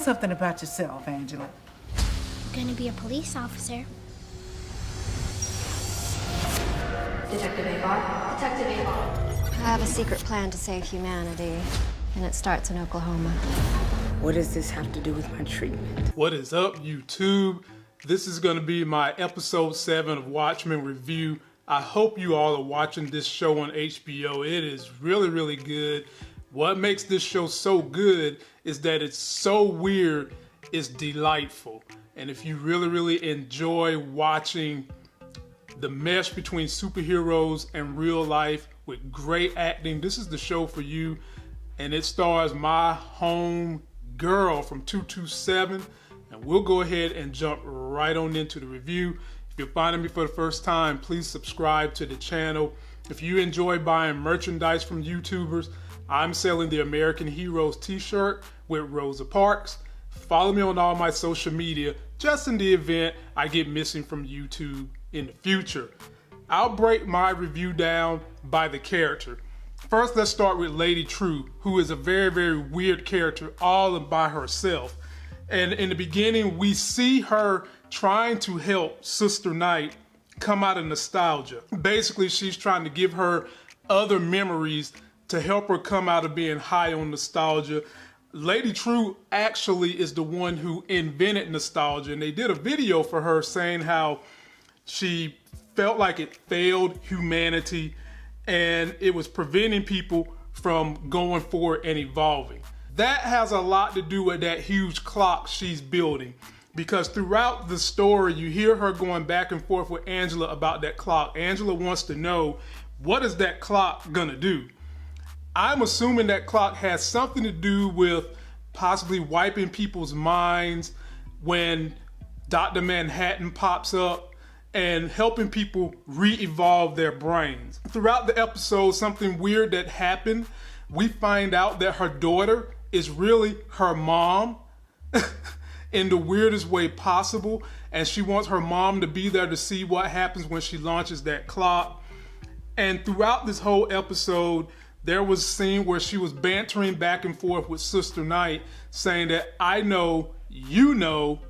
Something about yourself, Angela. I'm gonna be a police officer. Detective Avon. Detective Avon. I have a secret plan to save humanity, and it starts in Oklahoma. What does this have to do with my treatment? What is up, YouTube? This is going to be my episode 7 of Watchmen review. I hope you all are watching this show on HBO. It is really good. What makes this show so good is that it's so weird, it's delightful. And if you really enjoy watching the mesh between superheroes and real life with great acting, this is the show for you. And it stars my home girl from 227. And we'll go ahead and jump right on into the review. If you're finding me for the first time, please subscribe to the channel. If you enjoy buying merchandise from YouTubers, I'm selling the American Heroes t-shirt with Rosa Parks. Follow me on all my social media, just in the event I get missing from YouTube in the future. I'll break my review down by the character. First, let's start with Lady True, who is a very weird character all by herself. And in the beginning, we see her trying to help Sister Night come out of nostalgia. Basically, she's trying to give her other memories to help her come out of being high on nostalgia. Lady True actually is the one who invented nostalgia, and they did a video for her saying how she felt like it failed humanity and it was preventing people from going forward and evolving. That has a lot to do with that huge clock she's building, because throughout the story you hear her going back and forth with Angela about that clock. Angela wants to know, what is that clock gonna do? I'm assuming that clock has something to do with possibly wiping people's minds when Dr. Manhattan pops up and helping people re-evolve their brains. Throughout the episode, something weird that happened, we find out that her daughter is really her mom in the weirdest way possible, and she wants her mom to be there to see what happens when she launches that clock. And throughout this whole episode, there was a scene where she was bantering back and forth with Sister Night, saying that I know you know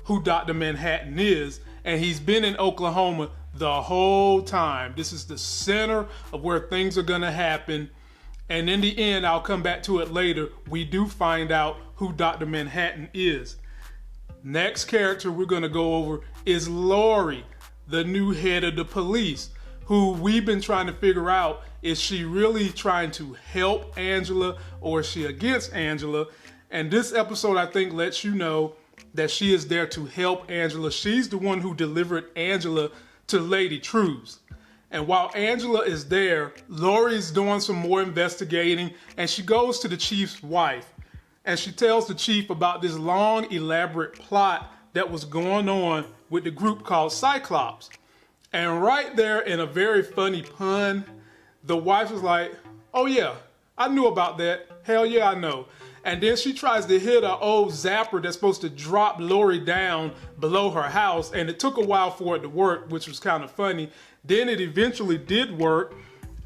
who Dr. Manhattan is, and he's been in Oklahoma the whole time. This is the center of where things are gonna happen. And in the end, I'll come back to it later, we do find out who Dr. Manhattan is. Next character we're gonna go over is Lori, the new head of the police, who we've been trying to figure out, is she really trying to help Angela or is she against Angela? And this episode, I think, lets you know that she is there to help Angela. She's the one who delivered Angela to Lady True's. And while Angela is there, Lori's doing some more investigating, and she goes to the chief's wife. And she tells the chief about this long, elaborate plot that was going on with the group called Cyclops. And right there, in a very funny pun, the wife was like, oh yeah, I knew about that. Hell yeah, I know. And then she tries to hit an old zapper that's supposed to drop Lori down below her house. And it took a while for it to work, which was kind of funny. Then it eventually did work.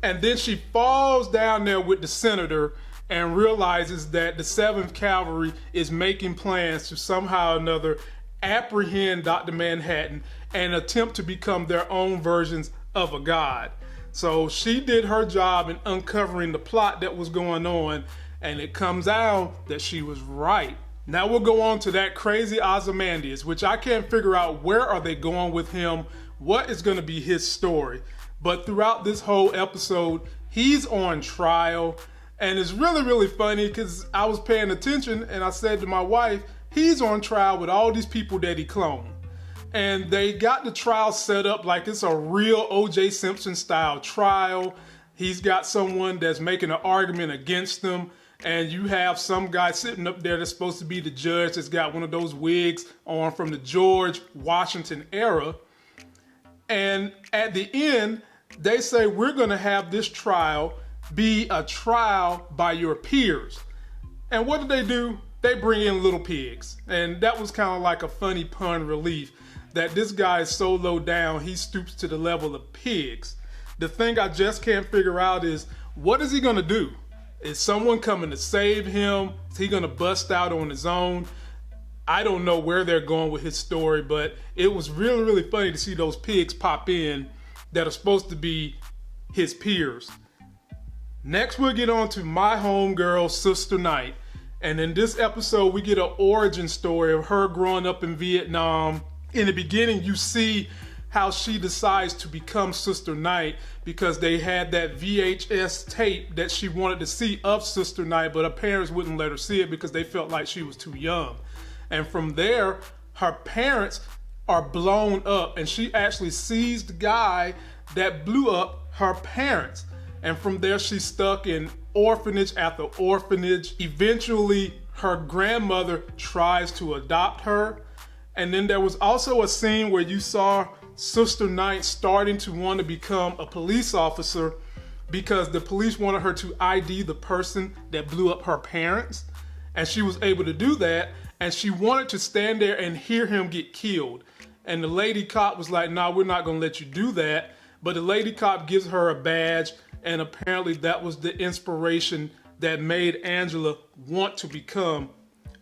And then she falls down there with the senator and realizes that the 7th Cavalry is making plans to somehow or another apprehend Dr. Manhattan and attempt to become their own versions of a god. So she did her job in uncovering the plot that was going on, and it comes out that she was right. Now we'll go on to that crazy Ozymandias, which I can't figure out where are they going with him, what is going to be his story. But throughout this whole episode, he's on trial, and it's really funny because I was paying attention and I said to my wife, he's on trial with all these people that he cloned. And they got the trial set up like it's a real O.J. Simpson style trial. He's got someone that's making an argument against him, and you have some guy sitting up there that's supposed to be the judge that's got one of those wigs on from the George Washington era. And at the end, they say, we're gonna have this trial be a trial by your peers. And what do? They bring in little pigs. And that was kind of like a funny pun relief, that this guy is so low down, he stoops to the level of pigs. The thing I just can't figure out is, what is he gonna do? Is someone coming to save him? Is he gonna bust out on his own? I don't know where they're going with his story, but it was really, really funny to see those pigs pop in that are supposed to be his peers. Next, we'll get on to my homegirl, Sister Night. And in this episode, we get an origin story of her growing up in Vietnam. In the beginning, you see how she decides to become Sister Night because they had that VHS tape that she wanted to see of Sister Night, but her parents wouldn't let her see it because they felt like she was too young. And from there, her parents are blown up, and she actually sees the guy that blew up her parents. And from there, she's stuck in orphanage after orphanage. Eventually, her grandmother tries to adopt her. And then there was also a scene where you saw Sister Night starting to want to become a police officer because the police wanted her to ID the person that blew up her parents. And she was able to do that. And she wanted to stand there and hear him get killed. And the lady cop was like, "No, we're not going to let you do that." But the lady cop gives her a badge. And apparently that was the inspiration that made Angela want to become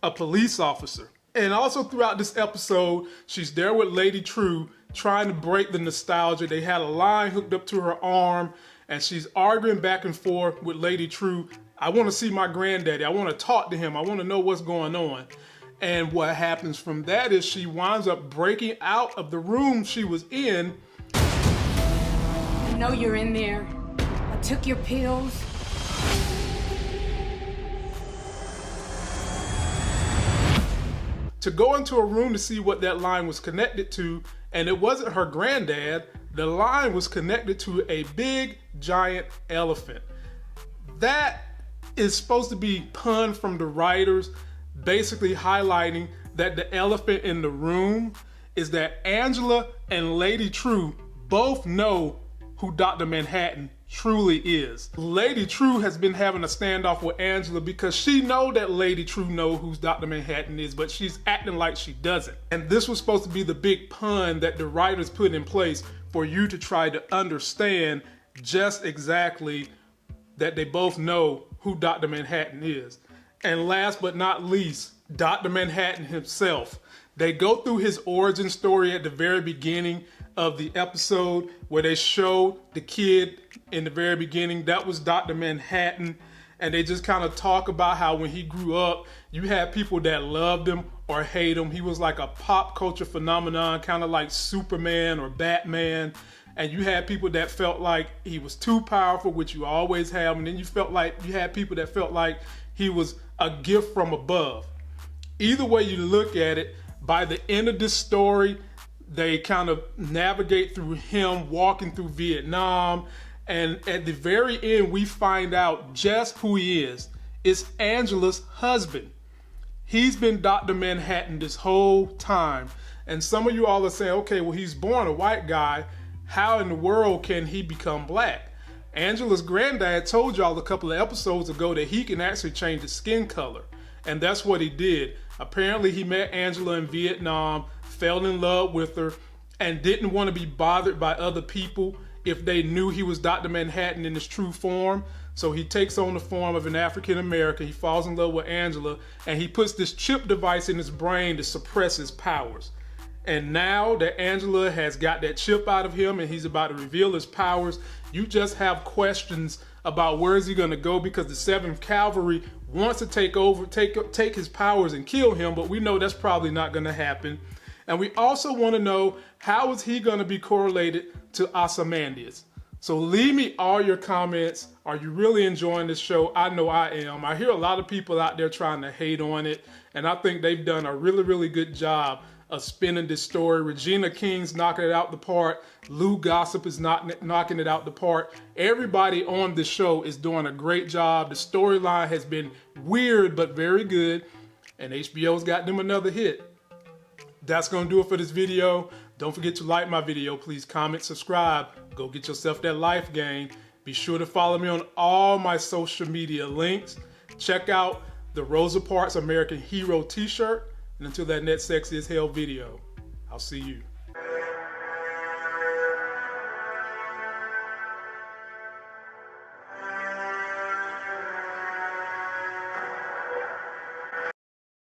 a police officer. And also throughout this episode, she's there with Lady True trying to break the nostalgia. They had a line hooked up to her arm and she's arguing back and forth with Lady True. "I want to see my granddaddy. I want to talk to him. I want to know what's going on." And what happens from that is she winds up breaking out of the room she was in. I know you're in there. I took your pills. To go into a room to see what that line was connected to, and it wasn't her granddad. The line was connected to a big, giant elephant. That is supposed to be pun from the writers, basically highlighting that the elephant in the room is that Angela and Lady True both know who Dr. Manhattan truly is. Lady True has been having a standoff with Angela because she know that Lady True know who Dr. Manhattan is, but she's acting like she doesn't. And this was supposed to be the big pun that the writers put in place for you to try to understand just exactly that they both know who Dr. Manhattan is. And last but not least, Dr. Manhattan himself. They go through his origin story at the very beginning of the episode where they show the kid in the very beginning. That was Dr. Manhattan. And they just kind of talk about how when he grew up, you had people that loved him or hate him. He was like a pop culture phenomenon, kind of like Superman or Batman. And you had people that felt like he was too powerful, which you always have. And then you had people that felt like he was a gift from above. Either way you look at it, by the end of this story, they kind of navigate through him walking through Vietnam. And at the very end, we find out just who he is. It's Angela's husband. He's been Dr. Manhattan this whole time. And some of you all are saying, okay, well, he's born a white guy. How in the world can he become black? Angela's granddad told y'all a couple of episodes ago that he can actually change his skin color. And that's what he did. Apparently he met Angela in Vietnam, fell in love with her, and didn't want to be bothered by other people if they knew he was Dr. Manhattan in his true form. So he takes on the form of an African American. He falls in love with Angela, and he puts this chip device in his brain to suppress his powers. And now that Angela has got that chip out of him and he's about to reveal his powers, you just have questions about where is he going to go, because the 7th Cavalry wants to take his powers and kill him, but we know that's probably not going to happen. And we also want to know, how is he going to be correlated to Ozymandias? So leave me all your comments. Are you really enjoying this show? I know I am. I hear a lot of people out there trying to hate on it, and I think they've done a really, really good job of spinning this story. Regina King's knocking it out the park. Lou Gossip is knocking it out the park. Everybody on this show is doing a great job. The storyline has been weird but very good, and HBO's got them another hit. That's gonna do it for this video. Don't forget to like my video. Please comment, subscribe. Go get yourself that life game. Be sure to follow me on all my social media links. Check out the Rosa Parks American Hero t-shirt. And until that next Sexy as Hell video, I'll see you.